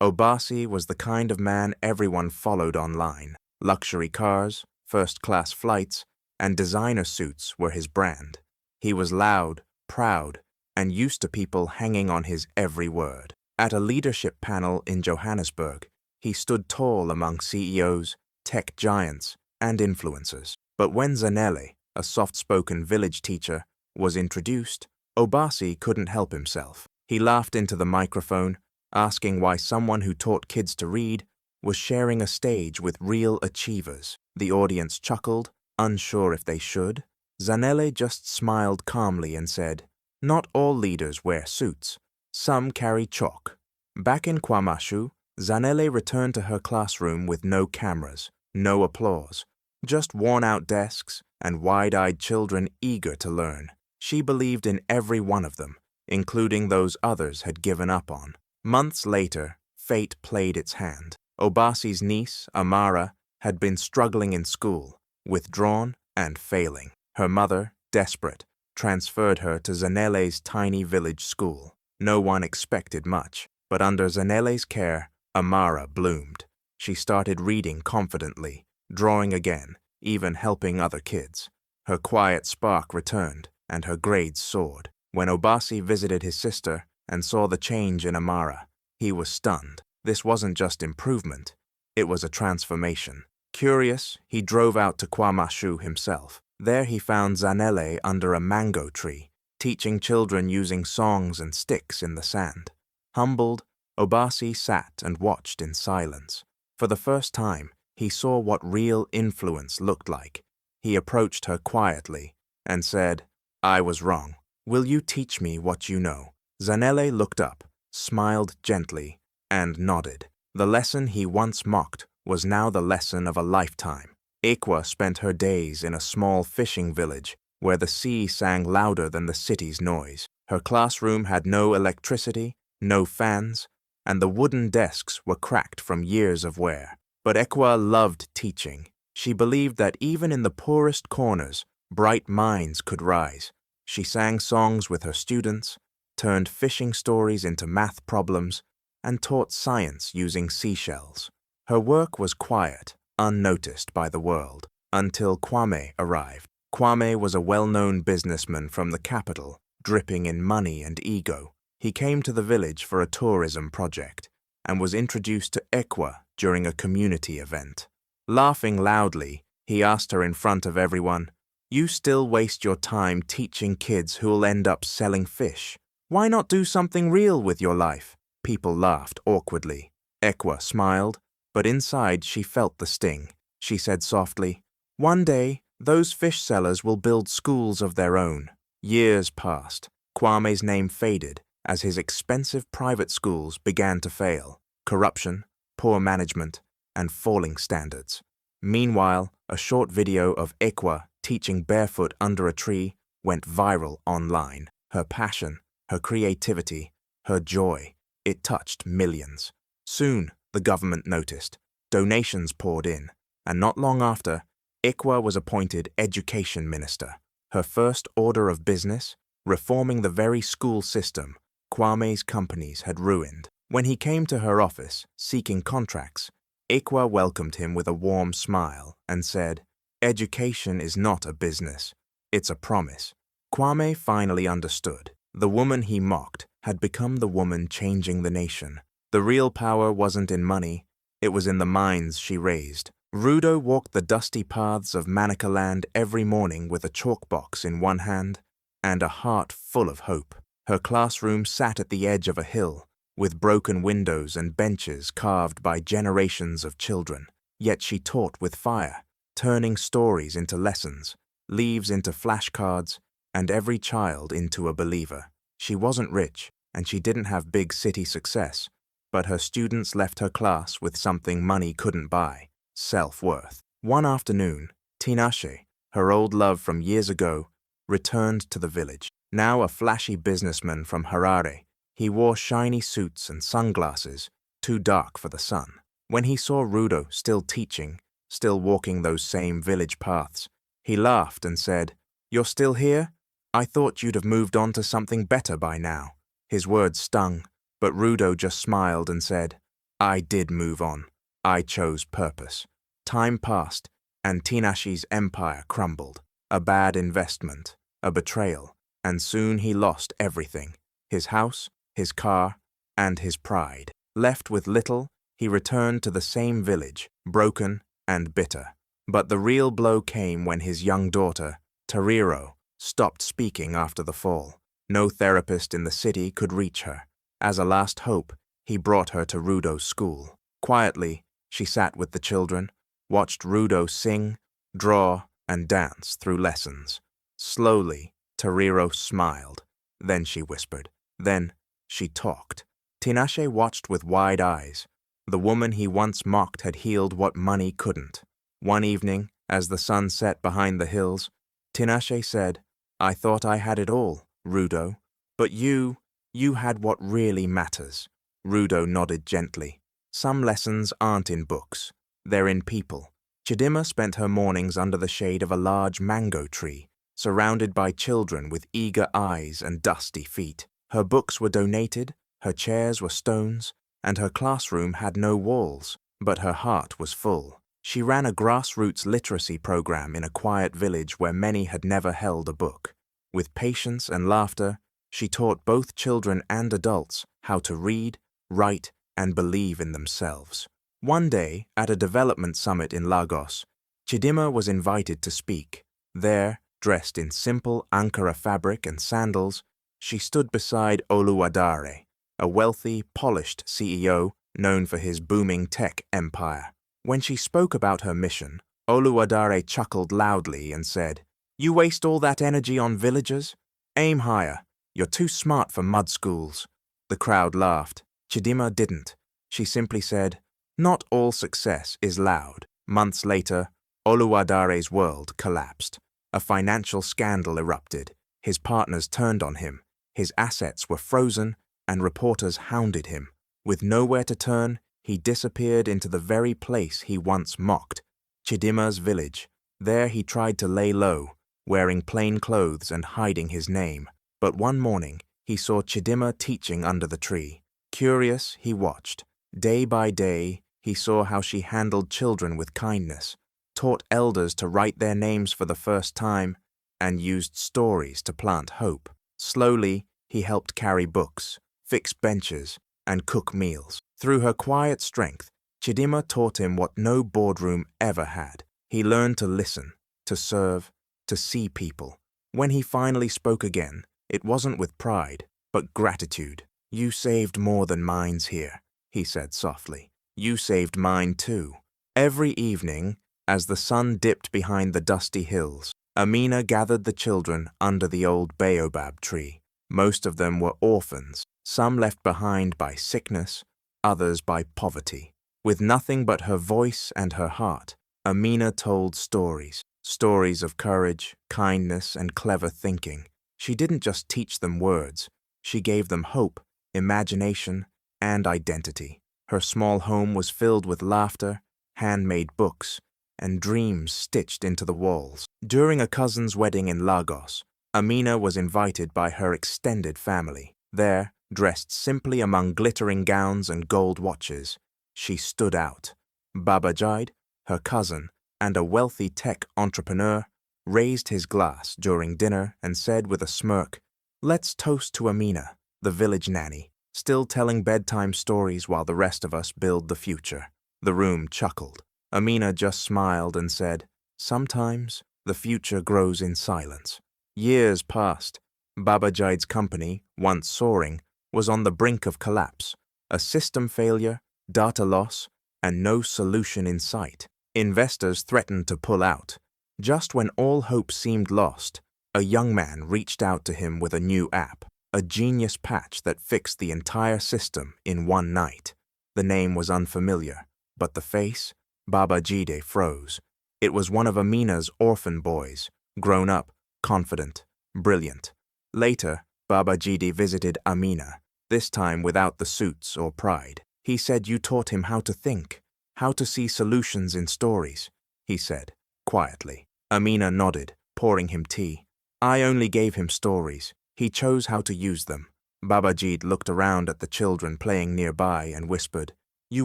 Obasi was the kind of man everyone followed online. Luxury cars, first-class flights, and designer suits were his brand. He was loud, proud, and used to people hanging on his every word. At a leadership panel in Johannesburg, he stood tall among CEOs, tech giants, and influencers. But when Zanele, a soft-spoken village teacher, was introduced, Obasi couldn't help himself. He laughed into the microphone, asking why someone who taught kids to read was sharing a stage with real achievers. The audience chuckled, unsure if they should. Zanele just smiled calmly and said, "Not all leaders wear suits. Some carry chalk." Back in KwaMashu, Zanele returned to her classroom with no cameras, no applause, just worn-out desks and wide-eyed children eager to learn. She believed in every one of them, including those others had given up on. Months later, fate played its hand. Obasi's niece, Amara, had been struggling in school, withdrawn and failing. Her mother, desperate, transferred her to Zanele's tiny village school. No one expected much, but under Zanele's care, Amara bloomed. She started reading confidently, drawing again, even helping other kids. Her quiet spark returned, and her grades soared. When Obasi visited his sister and saw the change in Amara, he was stunned. This wasn't just improvement, it was a transformation. Curious, he drove out to KwaMashu himself. There he found Zanele under a mango tree, teaching children using songs and sticks in the sand. Humbled, Obasi sat and watched in silence. For the first time, he saw what real influence looked like. He approached her quietly and said, "I was wrong. Will you teach me what you know?" Zanele looked up, smiled gently, and nodded. The lesson he once mocked was now the lesson of a lifetime. Ekwa spent her days in a small fishing village where the sea sang louder than the city's noise. Her classroom had no electricity, no fans, and the wooden desks were cracked from years of wear. But Ekwa loved teaching. She believed that even in the poorest corners, bright minds could rise. She sang songs with her students, turned fishing stories into math problems, and taught science using seashells. Her work was quiet, unnoticed by the world, until Kwame arrived. Kwame was a well-known businessman from the capital, dripping in money and ego. He came to the village for a tourism project and was introduced to Ekwa during a community event. Laughing loudly, he asked her in front of everyone, "You still waste your time teaching kids who'll end up selling fish. Why not do something real with your life?" People laughed awkwardly. Ekwa smiled, but inside she felt the sting. She said softly, "One day, those fish sellers will build schools of their own." Years passed. Kwame's name faded as his expensive private schools began to fail. Corruption, poor management, and falling standards. Meanwhile, a short video of Ekwa teaching barefoot under a tree went viral online. Her passion, her creativity, her joy, it touched millions. Soon, the government noticed. Donations poured in, and not long after, Ekwa was appointed education minister. Her first order of business, reforming the very school system Kwame's companies had ruined. When he came to her office, seeking contracts, Ekwa welcomed him with a warm smile and said, "Education is not a business, it's a promise." Kwame finally understood. The woman he mocked had become the woman changing the nation. The real power wasn't in money, it was in the minds she raised. Rudo walked the dusty paths of Manikaland every morning with a chalk box in one hand and a heart full of hope. Her classroom sat at the edge of a hill, with broken windows and benches carved by generations of children. Yet she taught with fire, turning stories into lessons, leaves into flashcards, and every child into a believer. She wasn't rich, and she didn't have big city success, but her students left her class with something money couldn't buy: self-worth. One afternoon, Tinashe, her old love from years ago, returned to the village. Now a flashy businessman from Harare, he wore shiny suits and sunglasses, too dark for the sun. When he saw Rudo still teaching, still walking those same village paths, he laughed and said, "You're still here? I thought you'd have moved on to something better by now." His words stung, but Rudo just smiled and said, I did move on. I chose purpose. Time passed, and Tinashe's empire crumbled. A bad investment, a betrayal, and soon he lost everything: his house, his car, and his pride. Left with little, he returned to the same village, broken and bitter. But the real blow came when his young daughter, Tariro, stopped speaking after the fall. No therapist in the city could reach her. As a last hope, he brought her to Rudo's school. Quietly, she sat with the children, watched Rudo sing, draw, and dance through lessons. Slowly, Tariro smiled. Then she whispered. Then she talked. Tinashe watched with wide eyes. The woman he once mocked had healed what money couldn't. One evening, as the sun set behind the hills, Tinashe said, "I thought I had it all, Rudo, but you had what really matters." Rudo nodded gently. Some lessons aren't in books. They're in people. Chidima spent her mornings under the shade of a large mango tree, surrounded by children with eager eyes and dusty feet. Her books were donated, her chairs were stones, and her classroom had no walls, but her heart was full. She ran a grassroots literacy program in a quiet village where many had never held a book. With patience and laughter, she taught both children and adults how to read, write, and believe in themselves. One day, at a development summit in Lagos, Chidima was invited to speak. There, dressed in simple Ankara fabric and sandals, she stood beside Oluwadare, a wealthy, polished CEO known for his booming tech empire. When she spoke about her mission, Oluwadare chuckled loudly and said, "You waste all that energy on villagers? Aim higher. You're too smart for mud schools." The crowd laughed. Chidima didn't. She simply said, "Not all success is loud." Months later, Oluwadare's world collapsed. A financial scandal erupted. His partners turned on him. His assets were frozen, and reporters hounded him. With nowhere to turn, he disappeared into the very place he once mocked, Chidima's village. There he tried to lay low, wearing plain clothes and hiding his name. But one morning, he saw Chidima teaching under the tree. Curious, he watched. Day by day, he saw how she handled children with kindness, taught elders to write their names for the first time, and used stories to plant hope. Slowly, he helped carry books, fix benches, and cook meals. Through her quiet strength, Chidima taught him what no boardroom ever had. He learned to listen, to serve, to see people. When he finally spoke again, it wasn't with pride, but gratitude. "You saved more than minds here," he said softly. "You saved mine too." Every evening, as the sun dipped behind the dusty hills, Amina gathered the children under the old baobab tree. Most of them were orphans, some left behind by sickness, others by poverty. With nothing but her voice and her heart, Amina told stories. Stories of courage, kindness, and clever thinking. She didn't just teach them words. She gave them hope, imagination, and identity. Her small home was filled with laughter, handmade books, and dreams stitched into the walls. During a cousin's wedding in Lagos, Amina was invited by her extended family. There, dressed simply among glittering gowns and gold watches, she stood out. Babajide, her cousin, and a wealthy tech entrepreneur, raised his glass during dinner and said with a smirk, "Let's toast to Amina, the village nanny, still telling bedtime stories while the rest of us build the future." The room chuckled. Amina just smiled and said, "Sometimes the future grows in silence." Years passed. Babajide's company, once soaring, was on the brink of collapse. A system failure, data loss, and no solution in sight. Investors threatened to pull out. Just when all hope seemed lost, a young man reached out to him with a new app, a genius patch that fixed the entire system in one night. The name was unfamiliar, but the face, Babajide, froze. It was one of Amina's orphan boys, grown up, confident, brilliant. Later, Babajide visited Amina, this time without the suits or pride. He said, "You taught him how to think, how to see solutions in stories," he said, quietly. Amina nodded, pouring him tea. "I only gave him stories. He chose how to use them." Babajide looked around at the children playing nearby and whispered, You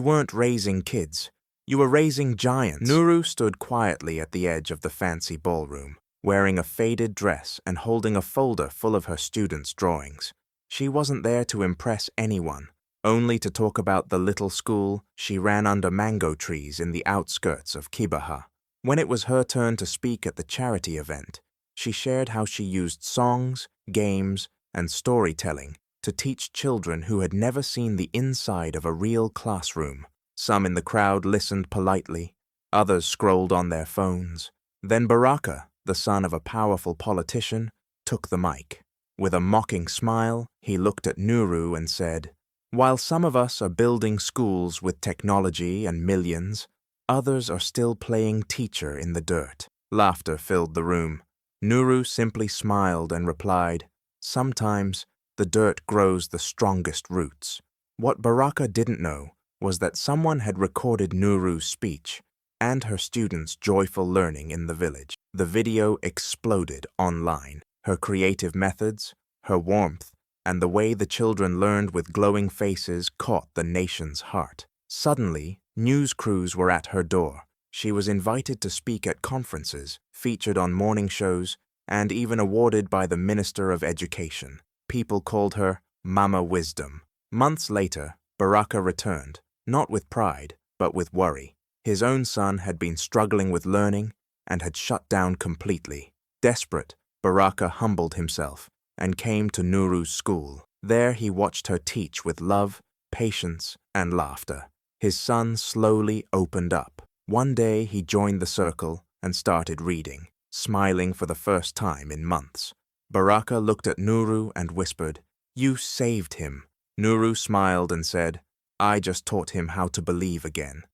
weren't raising kids. You were raising giants. Nuru stood quietly at the edge of the fancy ballroom, wearing a faded dress and holding a folder full of her students' drawings. She wasn't there to impress anyone, only to talk about the little school she ran under mango trees in the outskirts of Kibaha. When it was her turn to speak at the charity event, she shared how she used songs, games, and storytelling to teach children who had never seen the inside of a real classroom. Some in the crowd listened politely, others scrolled on their phones. Then Baraka, the son of a powerful politician, took the mic. With a mocking smile, he looked at Nuru and said, "While some of us are building schools with technology and millions, others are still playing teacher in the dirt." Laughter filled the room. Nuru simply smiled and replied, "Sometimes the dirt grows the strongest roots." What Baraka didn't know was that someone had recorded Nuru's speech and her students' joyful learning in the village. The video exploded online. Her creative methods, her warmth, and the way the children learned with glowing faces caught the nation's heart. Suddenly, news crews were at her door. She was invited to speak at conferences, featured on morning shows, and even awarded by the Minister of Education. People called her Mama Wisdom. Months later, Baraka returned, not with pride, but with worry. His own son had been struggling with learning and had shut down completely. Desperate, Baraka humbled himself and came to Nuru's school. There he watched her teach with love, patience, and laughter. His son slowly opened up. One day he joined the circle and started reading, smiling for the first time in months. Baraka looked at Nuru and whispered, "You saved him." Nuru smiled and said, "I just taught him how to believe again."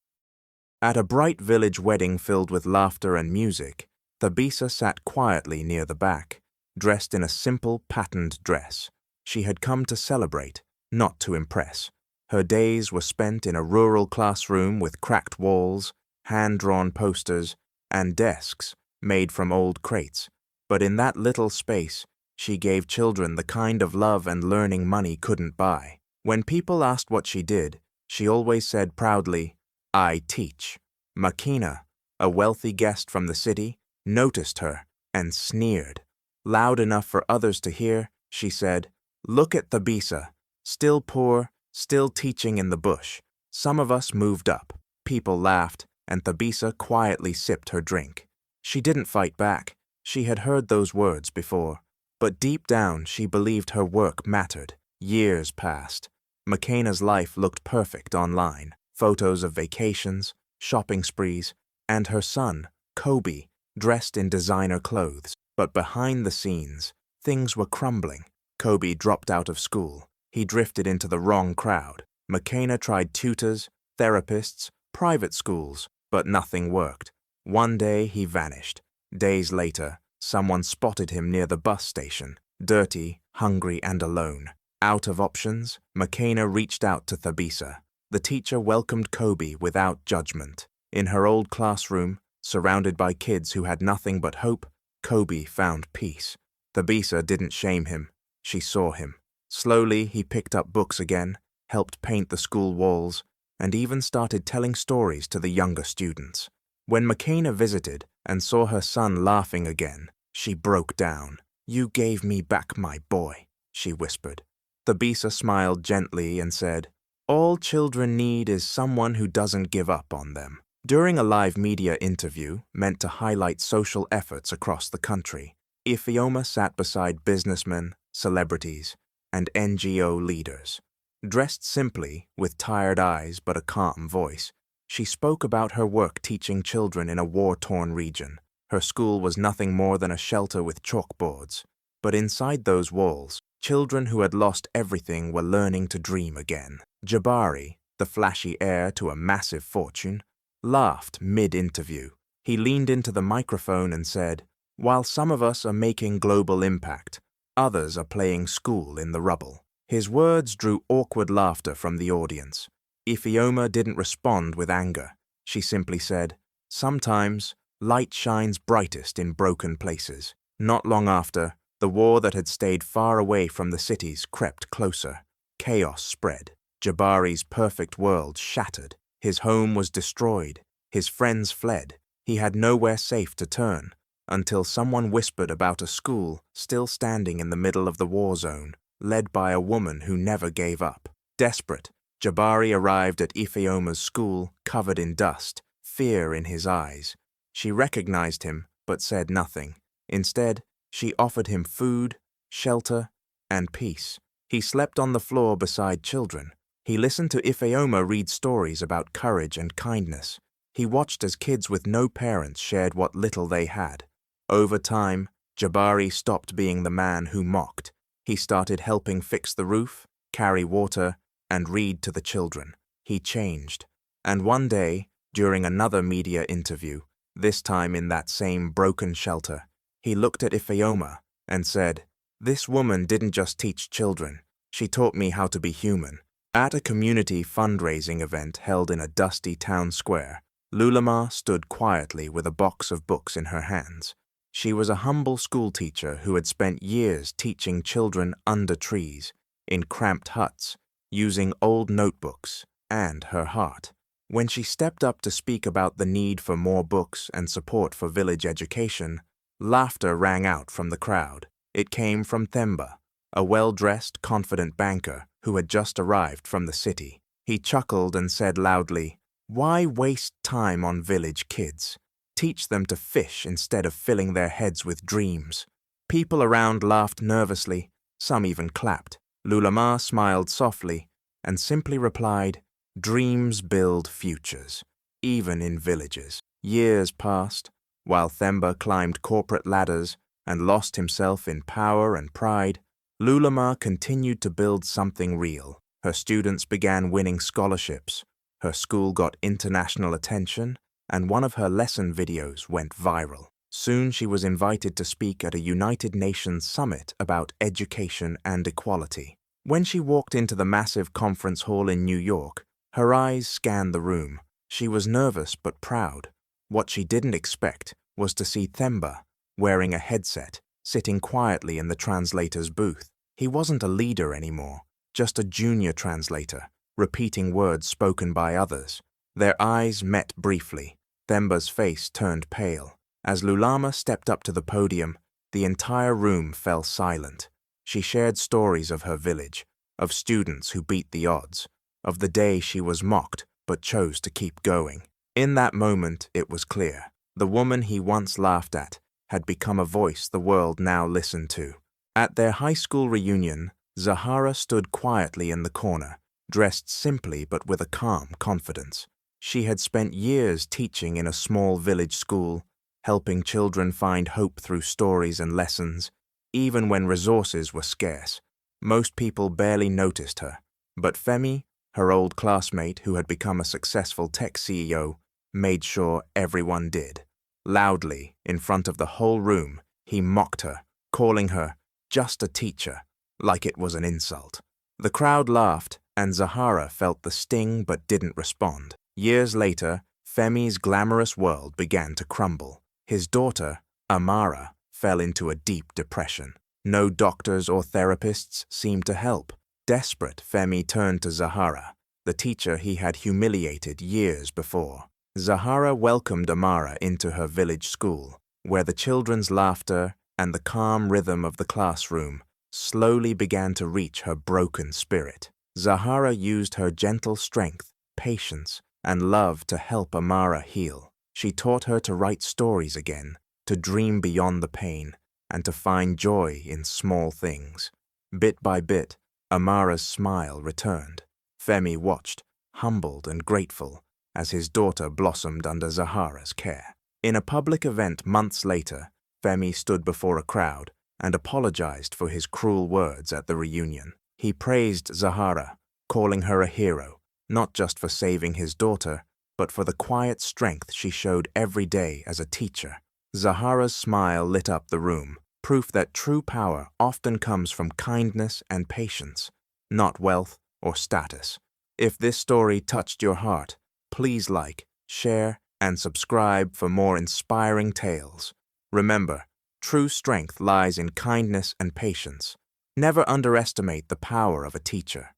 At a bright village wedding filled with laughter and music, Thabisa sat quietly near the back, dressed in a simple patterned dress. She had come to celebrate, not to impress. Her days were spent in a rural classroom with cracked walls, hand-drawn posters, and desks made from old crates. But in that little space, she gave children the kind of love and learning money couldn't buy. When people asked what she did, she always said proudly, "I teach." Makina, a wealthy guest from the city, noticed her and sneered. Loud enough for others to hear, she said, "Look at Thabisa, still poor, still teaching in the bush. Some of us moved up." People laughed, and Thabisa quietly sipped her drink. She didn't fight back. She had heard those words before. But deep down, she believed her work mattered. Years passed. Makina's life looked perfect online. Photos of vacations, shopping sprees, and her son, Kobe, dressed in designer clothes. But behind the scenes, things were crumbling. Kobe dropped out of school. He drifted into the wrong crowd. Makina tried tutors, therapists, private schools, but nothing worked. One day he vanished. Days later, someone spotted him near the bus station, dirty, hungry, and alone. Out of options, Makina reached out to Thabisa. The teacher welcomed Kobe without judgment. In her old classroom, surrounded by kids who had nothing but hope, Kobe found peace. Thabisa didn't shame him. She saw him. Slowly, he picked up books again, helped paint the school walls, and even started telling stories to the younger students. When Makina visited and saw her son laughing again, she broke down. "You gave me back my boy," she whispered. Thabisa smiled gently and said, "All children need is someone who doesn't give up on them." During a live media interview meant to highlight social efforts across the country, Ifeoma sat beside businessmen, celebrities, and NGO leaders. Dressed simply, with tired eyes but a calm voice, she spoke about her work teaching children in a war-torn region. Her school was nothing more than a shelter with chalkboards. But inside those walls, children who had lost everything were learning to dream again. Jabari, the flashy heir to a massive fortune, laughed mid-interview. He leaned into the microphone and said, "While some of us are making global impact, others are playing school in the rubble." His words drew awkward laughter from the audience. Ifeoma didn't respond with anger. She simply said, "Sometimes, light shines brightest in broken places." Not long after, the war that had stayed far away from the cities crept closer. Chaos spread. Jabari's perfect world shattered. His home was destroyed. His friends fled. He had nowhere safe to turn, until someone whispered about a school still standing in the middle of the war zone, led by a woman who never gave up. Desperate, Jabari arrived at Ifeoma's school, covered in dust, fear in his eyes. She recognized him, but said nothing. Instead, she offered him food, shelter, and peace. He slept on the floor beside children. He listened to Ifeoma read stories about courage and kindness. He watched as kids with no parents shared what little they had. Over time, Jabari stopped being the man who mocked. He started helping fix the roof, carry water, and read to the children. He changed. And one day, during another media interview, this time in that same broken shelter, he looked at Ifeoma and said, "This woman didn't just teach children. She taught me how to be human." At a community fundraising event held in a dusty town square, Lulama stood quietly with a box of books in her hands. She was a humble schoolteacher who had spent years teaching children under trees, in cramped huts, using old notebooks, and her heart. When she stepped up to speak about the need for more books and support for village education, laughter rang out from the crowd. It came from Themba, a well-dressed, confident banker who had just arrived from the city. He chuckled and said loudly, "Why waste time on village kids? Teach them to fish instead of filling their heads with dreams." People around laughed nervously, some even clapped. Lulama smiled softly and simply replied, "Dreams build futures, even in villages." Years passed, while Themba climbed corporate ladders and lost himself in power and pride. Lulama continued to build something real. Her students began winning scholarships, her school got international attention, and one of her lesson videos went viral. Soon she was invited to speak at a United Nations summit about education and equality. When she walked into the massive conference hall in New York, her eyes scanned the room. She was nervous but proud. What she didn't expect was to see Themba, wearing a headset, sitting quietly in the translator's booth. He wasn't a leader anymore, just a junior translator, repeating words spoken by others. Their eyes met briefly. Themba's face turned pale. As Lulama stepped up to the podium, the entire room fell silent. She shared stories of her village, of students who beat the odds, of the day she was mocked but chose to keep going. In that moment, it was clear. The woman he once laughed at had become a voice the world now listened to. At their high school reunion, Zahara stood quietly in the corner, dressed simply but with a calm confidence. She had spent years teaching in a small village school, helping children find hope through stories and lessons, even when resources were scarce. Most people barely noticed her, but Femi, her old classmate who had become a successful tech CEO, made sure everyone did. Loudly, in front of the whole room, he mocked her, calling her just a teacher, like it was an insult. The crowd laughed, and Zahara felt the sting but didn't respond. Years later, Femi's glamorous world began to crumble. His daughter, Amara, fell into a deep depression. No doctors or therapists seemed to help. Desperate, Femi turned to Zahara, the teacher he had humiliated years before. Zahara welcomed Amara into her village school, where the children's laughter and the calm rhythm of the classroom slowly began to reach her broken spirit. Zahara used her gentle strength, patience, and love to help Amara heal. She taught her to write stories again, to dream beyond the pain, and to find joy in small things. Bit by bit, Amara's smile returned. Femi watched, humbled and grateful, as his daughter blossomed under Zahara's care. In a public event months later, Femi stood before a crowd and apologized for his cruel words at the reunion. He praised Zahara, calling her a hero, not just for saving his daughter, but for the quiet strength she showed every day as a teacher. Zahara's smile lit up the room, proof that true power often comes from kindness and patience, not wealth or status. If this story touched your heart, please like, share, and subscribe for more inspiring tales. Remember, true strength lies in kindness and patience. Never underestimate the power of a teacher.